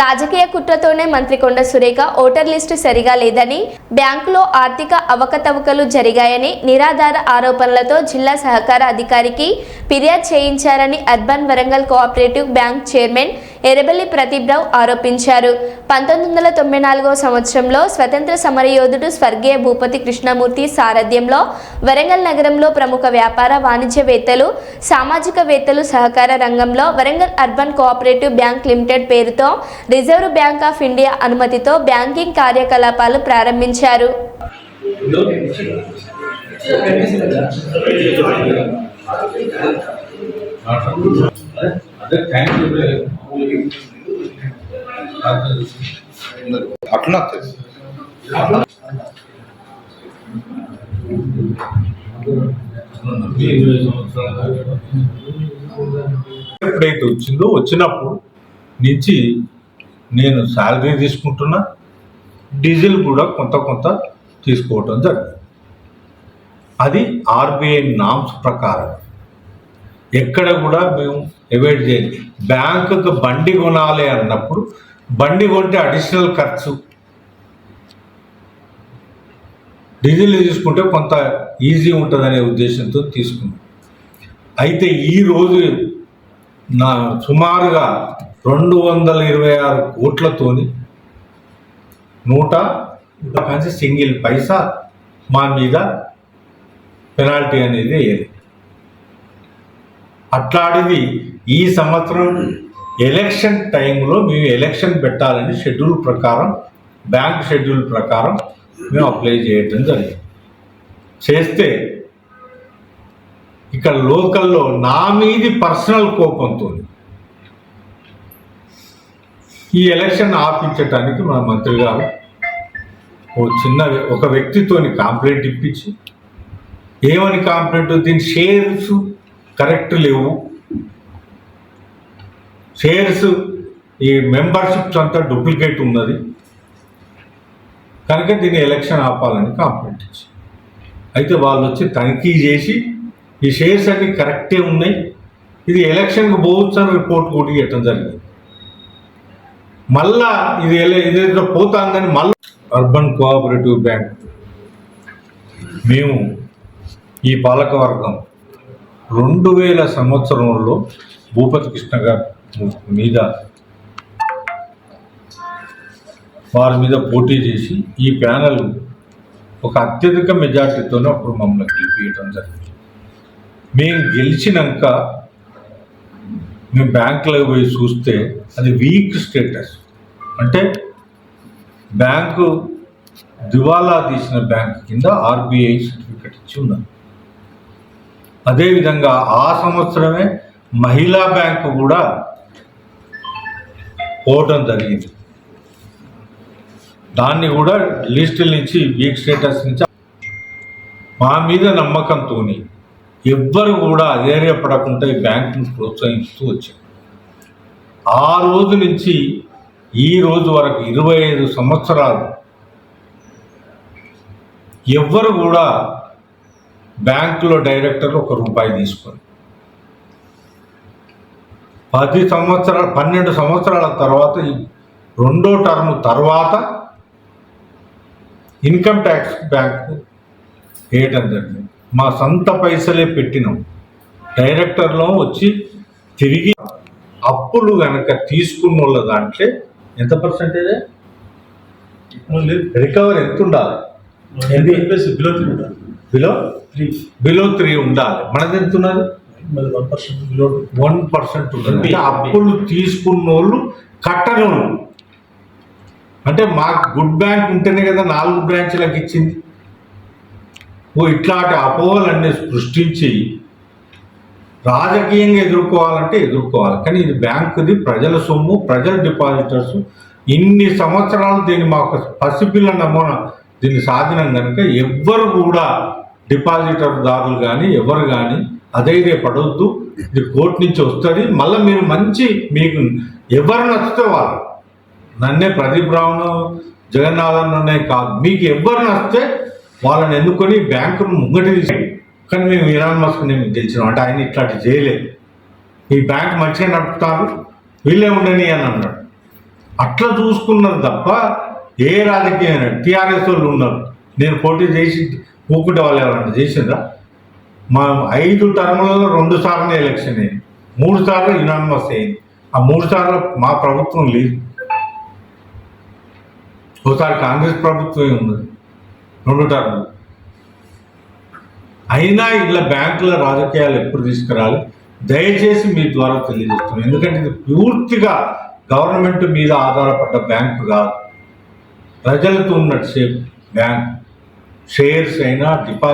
రాజకీయ కుట్రతోనే మంత్రి కొండ సురేఖ ఓటర్ లిస్టు సరిగా లేదని, బ్యాంకులో ఆర్థిక అవకతవకలు జరిగాయని నిరాధార ఆరోపణలతో జిల్లా సహకార అధికారికి ఫిర్యాదు చేయించారని urban Warangal cooperative bank chairman Errabelli Pradeep Rao ఆరోపించారు. 1994వ సంవత్సరంలో స్వతంత్ర సమరయోధుడు స్వర్గీయ భూపతి కృష్ణమూర్తి సారథ్యంలో వరంగల్ నగరంలో ప్రముఖ వ్యాపార వాణిజ్యవేత్తలు, సామాజికవేత్తలు సహకార రంగంలో Warangal urban cooperative bank limited పేరుతో రిజర్వ్ బ్యాంక్ ఆఫ్ ఇండియా అనుమతితో బ్యాంకింగ్ కార్యకలాపాలు ప్రారంభించారు. ఎప్పుడైతే వచ్చిందో వచ్చినప్పుడు నుంచి నేను శాలరీ తీసుకుంటున్నా, డీజిల్ కూడా కొంత తీసుకోవటం జరిగింది. అది ఆర్బీఐ నామ్స్ ప్రకారం ఎక్కడ కూడా మేము అవాయిడ్ చేయాలి. బ్యాంకుకు బండి కొనాలి అన్నప్పుడు బండి కొంటే అడిషనల్ ఖర్చు, డీజిల్ తీసుకుంటే కొంత ఈజీ ఉంటుందనే ఉద్దేశంతో తీసుకున్నాం. అయితే ఈరోజు సుమారుగా 226 కోట్లతోని 100 సింగిల్ పైసా మా మీద పెనాల్టీ అనేది వేయాలి. అట్లాంటిది ఈ సంవత్సరం ఎలక్షన్ టైంలో మేము ఎలక్షన్ పెట్టాలని షెడ్యూల్ ప్రకారం, బ్యాంక్ షెడ్యూల్ ప్రకారం మేము అప్లై చేయడం జరిగింది. చేస్తే ఇక్కడ లోకల్లో నా మీది పర్సనల్ కోపంతో ఈ ఎలక్షన్ ఆపించడానికి మన మంత్రి గారు ఒక వ్యక్తితోని కంప్లైంట్ ఇప్పించి, ఏమని కంప్లైంట్, దీని షేర్స్ కరెక్ట్ లేవు, షేర్స్ ఈ మెంబర్షిప్స్ అంతా డూప్లికేట్ ఉన్నది కనుక దీన్ని ఎలక్షన్ ఆపాలని కంప్లైంట్ ఇచ్చి, అయితే వాళ్ళు వచ్చి తనిఖీ చేసి ఈ షేర్స్ అన్ని కరెక్టే ఉన్నాయి, ఇది ఎలక్షన్కి పోవచ్చు అని రిపోర్ట్ కూడా ఇవ్వటం జరిగింది. మళ్ళా ఇదేదో పోతుందని మళ్ళీ అర్బన్ కోఆపరేటివ్ బ్యాంక్ మేము ఈ పాలకవర్గం 2000 సంవత్సరంలో భూపతి కృష్ణ గారి మీద వారి మీద పోటీ చేసి ఈ ప్యానల్ ఒక అత్యధిక మెజార్టీతోనే అప్పుడు మమ్మల్ని గెలిపించడం జరిగింది. మేము గెలిచినాక మేము బ్యాంకులకు పోయి చూస్తే అది వీక్ స్టేటస్, అంటే బ్యాంకు దివాలా తీసిన బ్యాంక్ కింద ఆర్బీఐ సర్టిఫికెట్ ఇచ్చి ఉన్నది. అదేవిధంగా ఆ సంవత్సరమే మహిళా బ్యాంకు కూడా పోవడం జరిగింది. దాన్ని కూడా లిస్టుల నుంచి వీక్ స్టేటస్ నుంచి మా మీద నమ్మకంతో ఎవ్వరు కూడా అధైర్యపడకుండా ఈ బ్యాంకును ప్రోత్సహిస్తూ వచ్చారు. ఆ రోజు నుంచి ఈ రోజు వరకు 25 సంవత్సరాలు ఎవ్వరు కూడా బ్యాంకులో డైరెక్టర్ ₹1 తీసుకొని 12 సంవత్సరాల తర్వాత రెండో టర్మ్ తర్వాత ఇన్కమ్ ట్యాక్స్ బ్యాంకు వేయటం జరిగింది. మా సొంత పైసలే పెట్టినాం. డైరెక్టర్లో వచ్చి తిరిగి అప్పులు కనుక తీసుకున్న వాళ్ళ దాంట్లో ఎంత పర్సెంటేజ్ రికవరీ ఎంత ఉండాలి? బిలో 3 ఉండాలి. మనది ఎంత ఉన్నది? 1% ఉంటుంది. అప్పులు తీసుకున్న వాళ్ళు కట్టను, అంటే మాకు గుడ్ బ్యాంక్ ఉంటేనే కదా 4 బ్రాంచ్లకు ఇచ్చింది. ఇట్లాంటి అపోహలన్నీ సృష్టించి రాజకీయంగా ఎదుర్కోవాలంటే ఎదుర్కోవాలి, కానీ ఇది బ్యాంకుది, ప్రజల సొమ్ము, ప్రజల డిపాజిటర్స్. ఇన్ని సంవత్సరాలు దీన్ని మాకు పసిపిల్ల నమూనా దీన్ని సాధనం కనుక ఎవ్వరు కూడా డిపాజిటర్దారులు కానీ ఎవరు కానీ అధైర్యపడవద్దు. ఇది కోర్టు నుంచి వస్తుంది. మళ్ళీ మీరు మీకు ఎవరు నచ్చితే వాళ్ళు, నన్నే ప్రదీప్ రావును జగన్నాథన్ అనే కాదు, మీకు ఎవరు నచ్చితే వాళ్ళని ఎన్నుకొని బ్యాంకును ముంగటి తీసేయండి. కానీ మేము ఇరాన్ మస్క్ నేను గెలిచినాం అంటే ఆయన ఇట్లాంటి చేయలేదు. ఈ బ్యాంక్ మంచిగా నడుపుతారు, వీళ్ళే ఉండని అని అన్నాడు. అట్లా చూసుకున్నారు తప్ప ఏ రాజకీయ టీఆర్ఎస్ వాళ్ళు ఉన్నారు. నేను పోటీ చేసి పూకుంటే వాళ్ళు ఎవరన్నా చేసిండ్రా? మా 5 టర్ములలో 2 సార్లు ఎలక్షన్ అయింది, 3 సార్లు యునానిమస్ అయింది. ఆ 3 సార్లు మా ప్రభుత్వం లేదు. ఒకసారి కాంగ్రెస్ ప్రభుత్వమే ఉన్నది 2 టర్ములు. అయినా ఇలా బ్యాంకుల రాజకీయాలు ఎప్పుడు తీసుకురాలి దయచేసి మీ ద్వారా తెలియజేస్తున్నాను. ఎందుకంటే ఇది పూర్తిగా గవర్నమెంట్ మీద ఆధారపడ్డ బ్యాంకు కాదు, ప్రజలతో ఉన్నట్టు బ్యాంక్. షేర్స్ అయినా డిపాజిట్